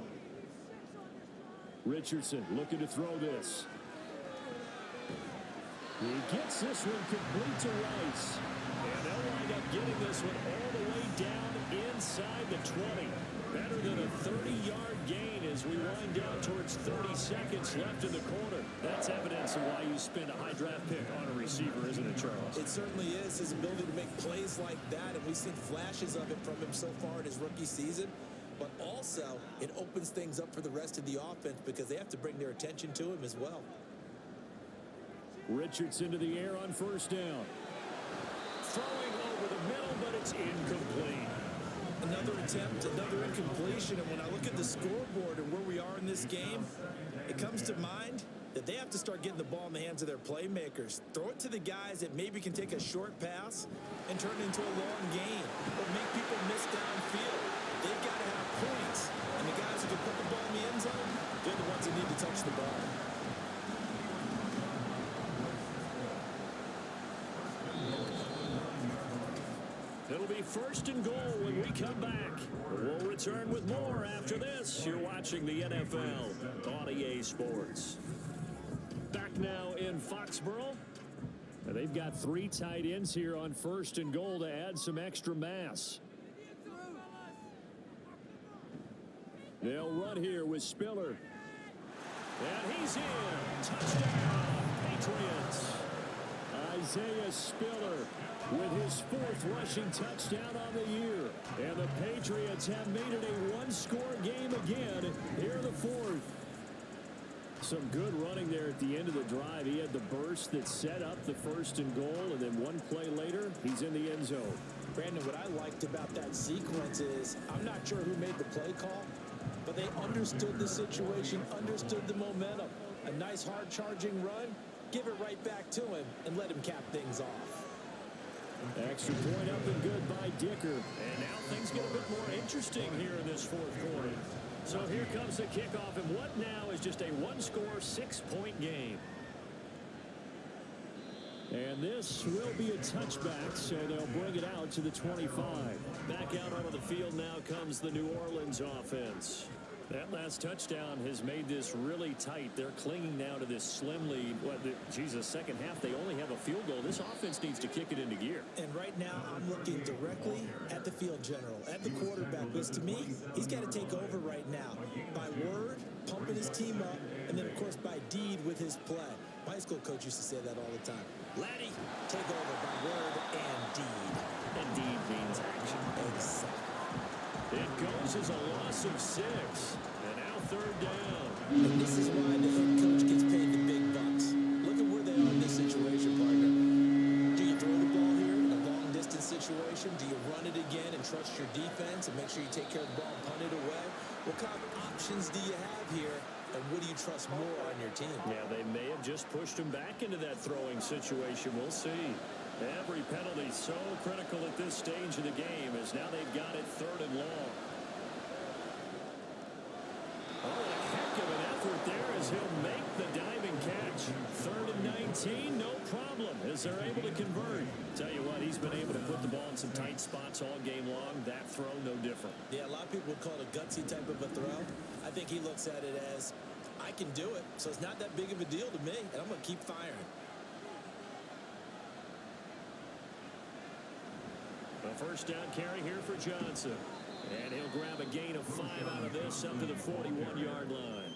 Speaker 2: Richardson looking to throw this. He gets this one complete to Rice. And they'll wind up getting this one all the way down inside the 20. Better than a 30-yard gain as we wind down towards 30 seconds left in the quarter. That's evidence of why you spend a high draft pick on a receiver, isn't it, Charles?
Speaker 3: It certainly is. His ability to make plays like that, and we've seen flashes of it from him so far in his rookie season. But also, it opens things up for the rest of the offense because they have to bring their attention to him as well.
Speaker 2: Richardson to the air on 1st down. Throwing over the middle, but it's incomplete.
Speaker 3: Another attempt, another incompletion, and when I look at the scoreboard and where we are in this game, it comes to mind that they have to start getting the ball in the hands of their playmakers. Throw it to the guys that maybe can take a short pass and turn it into a long gain or make people miss downfield. They've got to have points, and the guys who can put the ball in the end zone, they're the ones that need to touch the ball.
Speaker 2: It'll be 1st and goal when we come back. We'll return with more after this. You're watching the NFL on EA Sports. Back now in Foxborough. And they've got 3 tight ends here on 1st and goal to add some extra mass. They'll run here with Spiller. And he's in. Touchdown, Patriots. Isaiah Spiller with his 4th rushing touchdown on the year. And the Patriots have made it a 1-score game again here in the 4th. Some good running there at the end of the drive. He had the burst that set up the 1st and goal, and then 1 play later, he's in the end zone.
Speaker 3: Brandon, what I liked about that sequence is I'm not sure who made the play call, but they understood the situation, understood the momentum. A nice hard charging run, give it right back to him and let him cap things off.
Speaker 2: Extra point up and good by Dicker. And now things get a bit more interesting here in this 4th quarter. So here comes the kickoff, and what now is just a 1-score, 6-point game. And this will be a touchback, so they'll bring it out to the 25. Back out onto the field now comes the New Orleans offense. That last touchdown has made this really tight. They're clinging now to this slim lead. Second half, they only have a field goal. This offense needs to kick it into gear.
Speaker 3: And right now, I'm looking directly at the field general, at the quarterback, because to me, he's got to take over right now. By word, pumping his team up, and then, of course, by deed with his play. My high school coach used to say that all the time. Laddie, take over by word and deed.
Speaker 2: And deed means action.
Speaker 3: Exactly.
Speaker 2: It goes as a loss of 6. And now 3rd down.
Speaker 3: And this is why the head coach gets paid the big bucks. Look at where they are in this situation, partner. Do you throw the ball here in a long-distance situation? Do you run it again and trust your defense and make sure you take care of the ball and punt it away? What kind of options do you have here? And what do you trust more on your team?
Speaker 2: Yeah, they may have just pushed him back into that throwing situation. We'll see. Every penalty so critical at this stage of the game as now they've got it 3rd and long. Oh, a heck of an effort there as he'll make the diving catch. 3rd and 19, no problem as they're able to convert. Tell you what, he's been able to put the ball in some tight spots all game long. That throw, no different.
Speaker 3: Yeah, a lot of people would call it a gutsy type of a throw. I think he looks at it as, I can do it, so it's not that big of a deal to me, and I'm going to keep firing.
Speaker 2: A 1st down carry here for Johnson. And he'll grab a gain of 5 out of this up to the 41-yard line.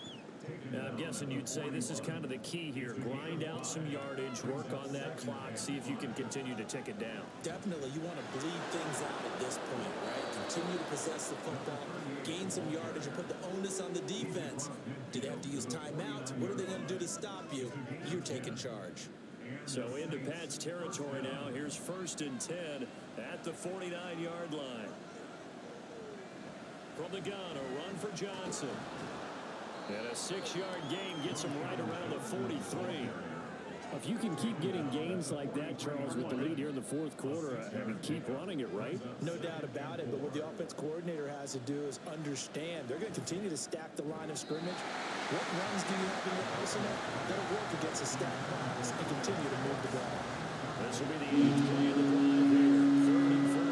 Speaker 2: Now, I'm guessing you'd say this is kind of the key here. Grind out some yardage, work on that clock, see if you can continue to tick it down.
Speaker 3: Definitely. You want to bleed things out at this point, right? Continue to possess the football, gain some yardage, and put the onus on the defense. Do they have to use timeouts? What are they going to do to stop you? You're taking charge.
Speaker 2: So into Pat's territory now. Here's 1st and 10 at the 49-yard line. From the gun, a run for Johnson. And a 6-yard gain gets him right around the 43. If you can keep getting gains like that, Charles, with the lead here in the 4th quarter, I mean, keep running it, right?
Speaker 3: No doubt about it, but what the offense coordinator has to do is understand. They're going to continue to stack the line of scrimmage. What runs do you have in your arsenal? That'll work against a stacked box and continue to move the ball.
Speaker 2: This will be the 8th play of the drive here. 3rd and 4.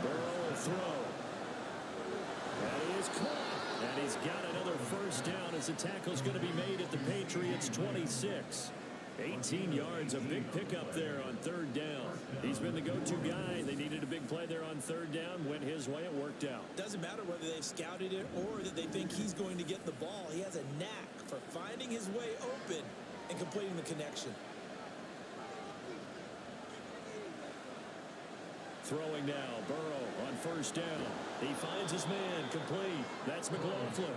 Speaker 2: Burrow will throw. And he is caught. And he's got another 1st down as the tackle's going to be made at the Patriots' 26. 18 yards, a big pickup there on 3rd down. He's been the go-to guy. They needed a big play there on 3rd down. Went his way. It worked out.
Speaker 3: Doesn't matter whether they've scouted it or that they think he's going to get the ball. He has a knack for finding his way open and completing the connection.
Speaker 2: Throwing now, Burrow on 1st down. He finds his man, complete. That's McLaughlin.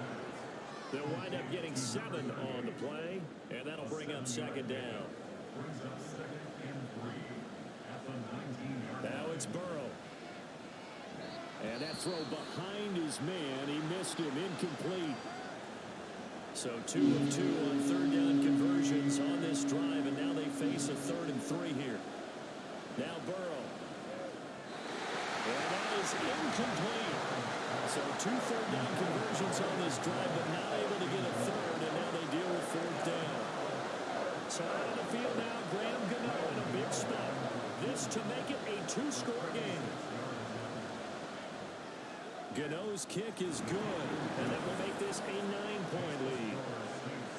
Speaker 2: They'll wind up getting 7 on the play, and that'll bring up 2nd down. Now it's Burrow. And that throw behind his man, he missed him, incomplete. So 2 of 2 on 3rd down conversions on this drive, and now they face a 3rd and 3 here. Now Burrow. And that is incomplete. So 2 3rd down conversions on this drive, but not able to get a 3rd, and now they deal with 4th down. So out on the field now, Graham Gano in a big spot. This to make it a 2-score game. Gano's kick is good, and that will make this a 9-point lead.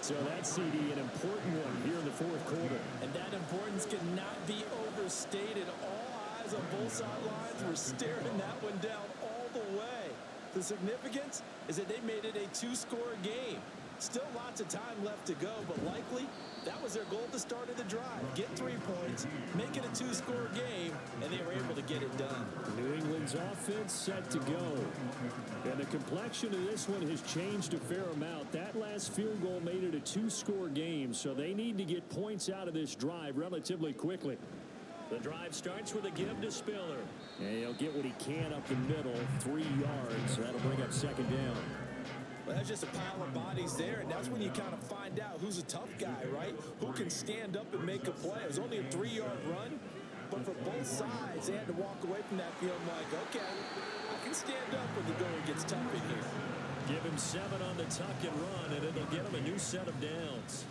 Speaker 2: So that CD, an important one here in the fourth quarter.
Speaker 3: And that importance cannot be overstated. All eyes on both sidelines were staring that one down all the way. The significance is that they made it a two-score game. Still lots of time left to go, but likely that was their goal at the start of the drive. Get 3 points, make it a two-score game, and they were able to get it done.
Speaker 2: New England's offense set to go. And the complexion of this one has changed a fair amount. That last field goal made it a two-score game, so they need to get points out of this drive relatively quickly. The drive starts with a give to Spiller. And he'll get what he can up the middle, 3 yards. That'll bring up second down.
Speaker 3: Well, that's just a pile of bodies there, and that's when you kind of find out who's a tough guy, right? Who can stand up and make a play. It was only a 3-yard run, but for both sides, they had to walk away from that feeling like, okay, I can stand up when the going gets tough in here.
Speaker 2: Give him 7 on the tuck and run, and it'll get him a new set of downs.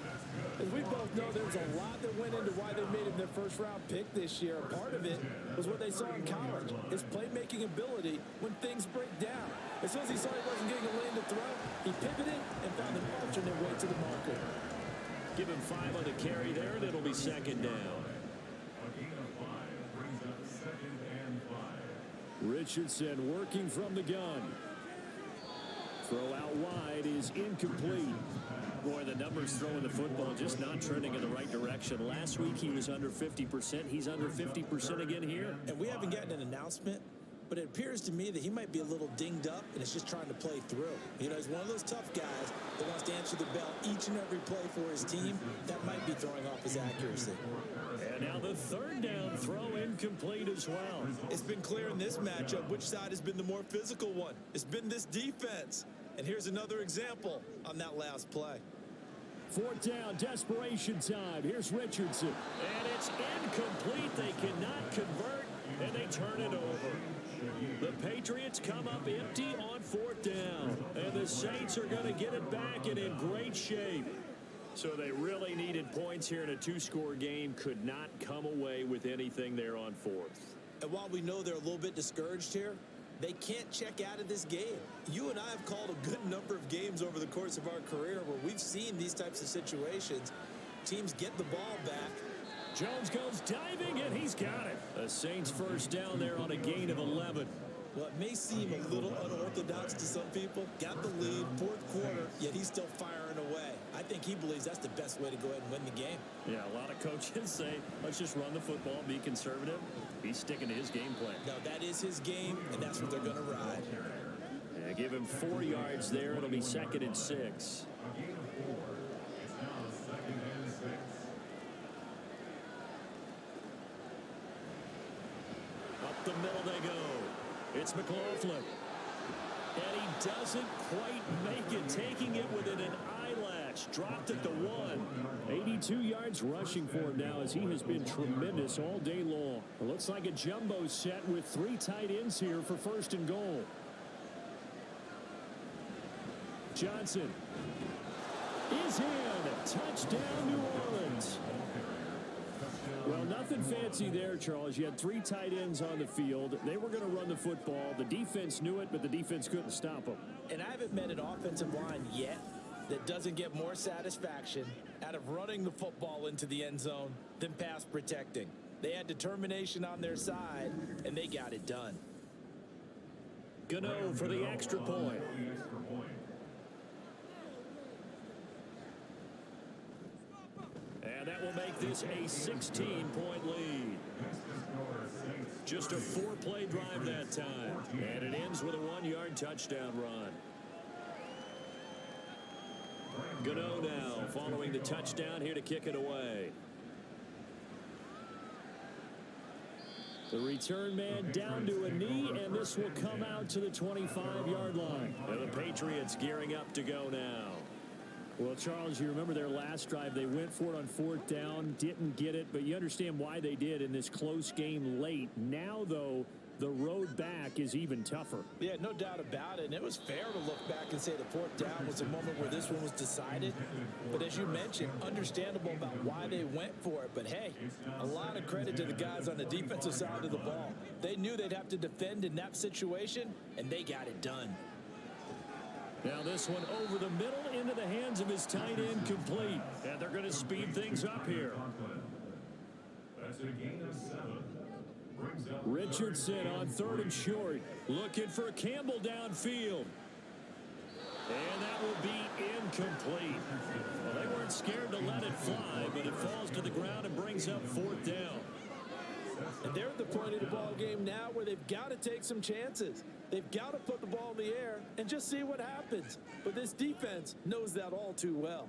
Speaker 3: As we both know, there's a lot that went into why they made him their first-round pick this year. Part of it was what they saw in college, his playmaking ability when things break down. As soon as he saw he wasn't getting a lane to throw, he pivoted and found an alternate way to the marker.
Speaker 2: Give him 5 on the carry there, and it'll be second down.
Speaker 5: A gain of 5 brings up 2nd and 5.
Speaker 2: Richardson working from the gun. Throw out wide is incomplete. Boy, the numbers throwing the football just not trending in the right direction. Last week he was under 50%. He's under 50% again here.
Speaker 3: And we haven't gotten an announcement, but it appears to me that he might be a little dinged up and is just trying to play through. You know, he's one of those tough guys that wants to answer the bell each and every play for his team. That might be throwing off his accuracy.
Speaker 2: And now the third down throw incomplete as well.
Speaker 3: It's been clear in this matchup which side has been the more physical one. It's been this defense. And here's another example on that last play.
Speaker 2: Fourth down, desperation time. Here's Richardson. And it's incomplete. They cannot convert, and they turn it over. The Patriots come up empty on fourth down. And the Saints are going to get it back and in great shape. So they really needed points here in a two-score game. Could not come away with anything there on fourth.
Speaker 3: And while we know they're a little bit discouraged here, they can't check out of this game. You and I have called a good number of games over the course of our career where we've seen these types of situations. Teams get the ball back.
Speaker 2: Jones goes diving, and he's got it. The Saints first down there on a gain of 11.
Speaker 3: Well, it may seem a little unorthodox to some people. Got the lead, fourth quarter, yet he's still firing away. I think he believes that's the best way to go ahead and win the game.
Speaker 2: Yeah, a lot of coaches say, let's just run the football, be conservative. He's sticking to his game plan.
Speaker 3: No, that is his game, and that's what they're going to ride.
Speaker 2: Yeah, give him 4 yards there. It'll be 2nd and 6.
Speaker 5: A gain of 4. It's now 2nd and 6.
Speaker 2: Up the middle they go. It's McLaughlin. And he doesn't quite make it, taking it within an eyelash. Dropped at the 1. 82 yards rushing for him now as he has been tremendous all day long. It looks like a jumbo set with 3 tight ends here for 1st and goal. Johnson is in. Touchdown, New Orleans. Well, nothing fancy there, Charles. You had 3 tight ends on the field. They were going to run the football. The defense knew it, but the defense couldn't stop them.
Speaker 3: And I haven't met an offensive line yet that doesn't get more satisfaction out of running the football into the end zone than pass protecting. They had determination on their side, and they got it done.
Speaker 2: Gano for the extra point. And that will make this a 16-point lead. Just a 4-play drive that time. And it ends with a 1-yard touchdown run. Gano now following the touchdown here to kick it away. The return man down to a knee, and this will come out to the 25-yard line. And the Patriots gearing up to go now. Well, Charles, you remember their last drive. They went for it on 4th down, didn't get it, but you understand why they did in this close game late. Now, though, the road back is even tougher.
Speaker 3: Yeah, no doubt about it. And it was fair to look back and say the 4th down was a moment where this one was decided. But as you mentioned, understandable about why they went for it. But, hey, a lot of credit to the guys on the defensive side of the ball. They knew they'd have to defend in that situation, and they got it done.
Speaker 2: Now this one over the middle into the hands of his tight end, complete. And they're going to speed things up here.
Speaker 5: That's a gain of 7. Brings up
Speaker 2: Richardson on 3rd and short. Looking for Campbell downfield. And that will be incomplete. Well, they weren't scared to let it fly, but it falls to the ground and brings up 4th down.
Speaker 3: And they're at the point of the ball game now where they've got to take some chances. They've got to put the ball in the air and just see what happens. But this defense knows that all too well.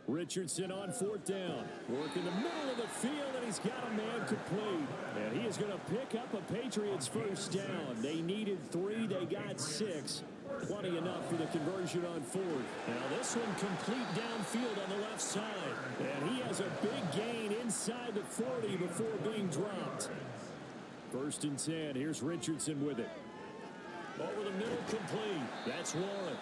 Speaker 2: Richardson on 4th down. Working the middle of the field, and he's got a man complete. And he is going to pick up a Patriots first down. They needed 3. They got 6. Plenty enough for the conversion on 4th. Now this one complete downfield on the left side. And he has a big gain inside the 40 before being dropped. 1st and 10. Here's Richardson with it. Over the middle, complete. That's Warren.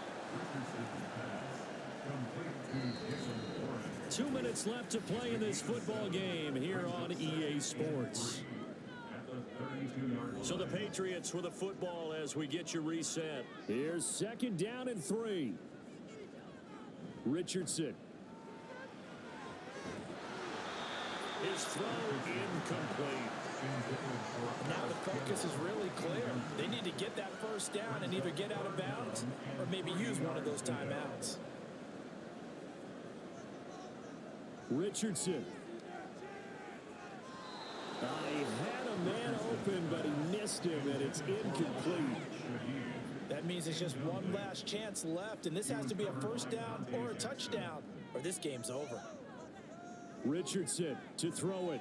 Speaker 2: 2 minutes left to play in this football game here on EA Sports. So the Patriots with the football as we get you reset. Here's 2nd down and 3. Richardson. His throw incomplete.
Speaker 3: Now the focus is really clear. They need to get that first down and either get out of bounds or maybe use one of those timeouts.
Speaker 2: Richardson. He had a man open, but he missed him, and it's incomplete.
Speaker 3: That means it's just one last chance left, and this has to be a first down or a touchdown, or this game's over.
Speaker 2: Richardson to throw it.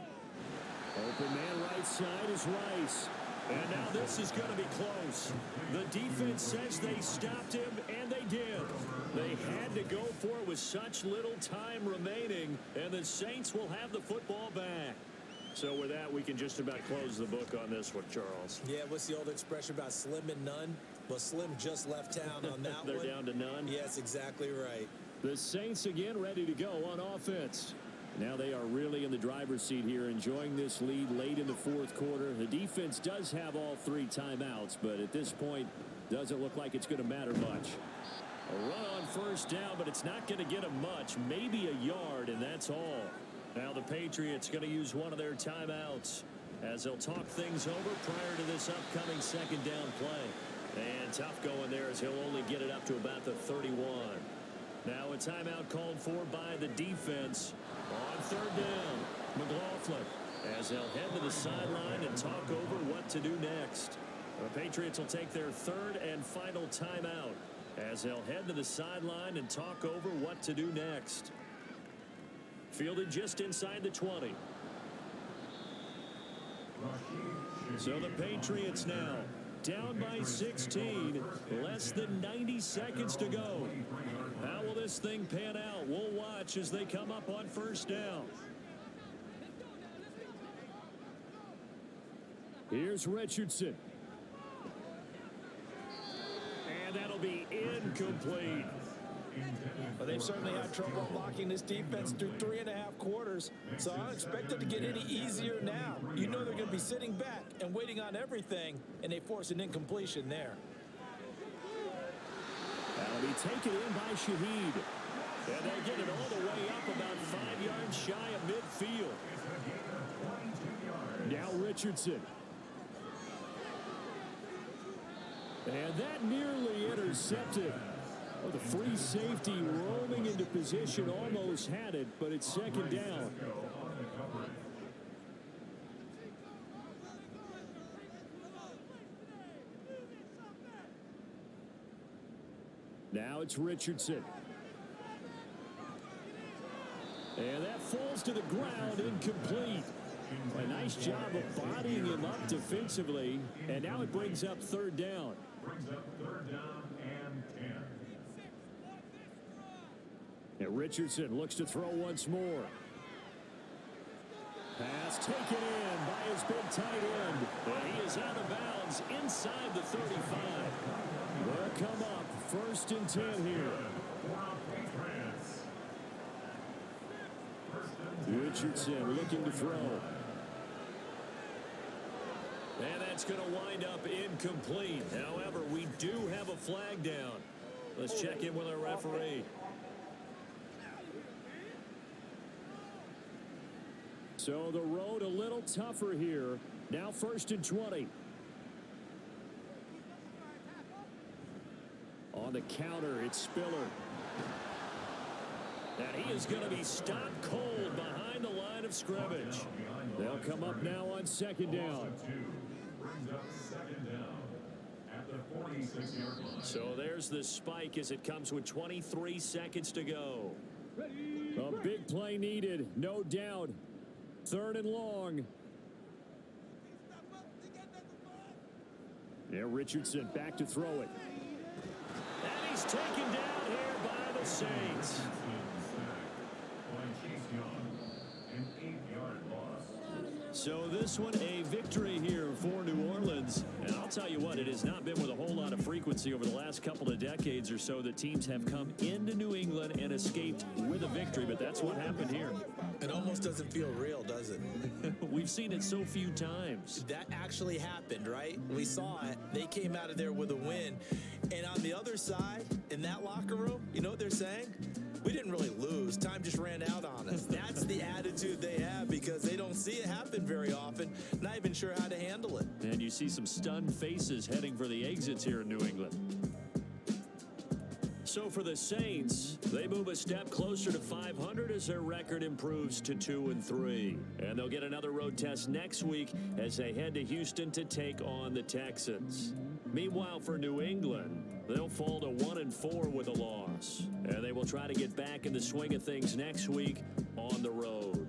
Speaker 2: Open man right side is Rice. And now this is going to be close. The defense says they stopped him, and they did. They had to go for it with such little time remaining, and the Saints will have the football back. So with that, we can just about close the book on this one, Charles.
Speaker 3: Yeah, what's the old expression about slim and none? Well, Slim just left town on that
Speaker 2: They're
Speaker 3: one.
Speaker 2: down to none?
Speaker 3: Yes, exactly right.
Speaker 2: The Saints again ready to go on offense. Now they are really in the driver's seat here, enjoying this lead late in the 4th quarter. The defense does have all 3 timeouts, but at this point, doesn't look like it's going to matter much. A run on first down, but it's not going to get them much. Maybe a yard, and that's all. Now the Patriots going to use one of their timeouts as they'll talk things over prior to this upcoming 2nd down play. And tough going there as he'll only get it up to about the 31. Now a timeout called for by the defense. On 3rd down, McLaughlin, as they'll head to the sideline and talk over what to do next. The Patriots will take their 3rd and final timeout as they'll head to the sideline and talk over what to do next. Fielded just inside the 20. So the Patriots now down by 16, less than 90 seconds to go. How will this thing pan out? We'll watch as they come up on first down. Here's Richardson. And that'll be incomplete.
Speaker 3: Well, they've certainly had trouble blocking this defense through 3.5 quarters, so I don't expect it to get any easier now. You know they're going to be sitting back and waiting on everything, and they force an incompletion there.
Speaker 2: That'll be taken in by Shaheed. And they'll get it all the way up about 5 yards shy of midfield. Now Richardson. And that nearly intercepted. Oh, the free safety roaming into position almost had it, but it's 2nd down. Now it's Richardson. And that falls to the ground, incomplete. A nice job of bodying him up defensively, and now it brings up 3rd down.
Speaker 5: Brings up 3rd down and 10.
Speaker 2: And Richardson looks to throw once more. Pass taken in by his big tight end. And he is out of bounds inside the 35. They'll come up 1st and 10 here. Richardson looking to throw. And that's going to wind up incomplete. However, we do flag down. Let's check in with our referee. So the road a little tougher here. Now 1st and 20. On the counter, it's Spiller. And he is going to be stopped cold behind the line of scrimmage. They'll come up now on 2nd down.
Speaker 5: Brings up 2nd down at the 46-yard line.
Speaker 2: So there's the spike as it comes with 23 seconds to go. A big play needed, no doubt. 3rd and long. Yeah, Richardson back to throw it. And he's taken down here by the Saints.
Speaker 5: An 8-yard loss.
Speaker 2: So this one a victory here for New Orleans. And I'll tell you what, it has not been with a whole lot of frequency over the last couple of decades or so that teams have come into New England and escaped with a victory, but that's what happened here.
Speaker 3: It almost doesn't feel real, does it?
Speaker 2: We've seen it so few times.
Speaker 3: That actually happened, right? We saw it. They came out of there with a win. And on the other side, in that locker room, you know what they're saying? We didn't really lose. Time just ran out on us. That's the attitude they have because they don't see it happen very often. Not even sure how to handle it.
Speaker 2: And you see some stunned faces heading for the exits here in New England. So for the Saints, they move a step closer to 500 as their record improves to 2-3. And they'll get another road test next week as they head to Houston to take on the Texans. Meanwhile, for New England, they'll fall to 1-4 with a loss. And they will try to get back in the swing of things next week on the road.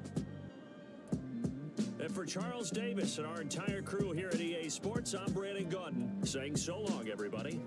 Speaker 2: And for Charles Davis and our entire crew here at EA Sports, I'm Brandon Gaudin saying so long, everybody.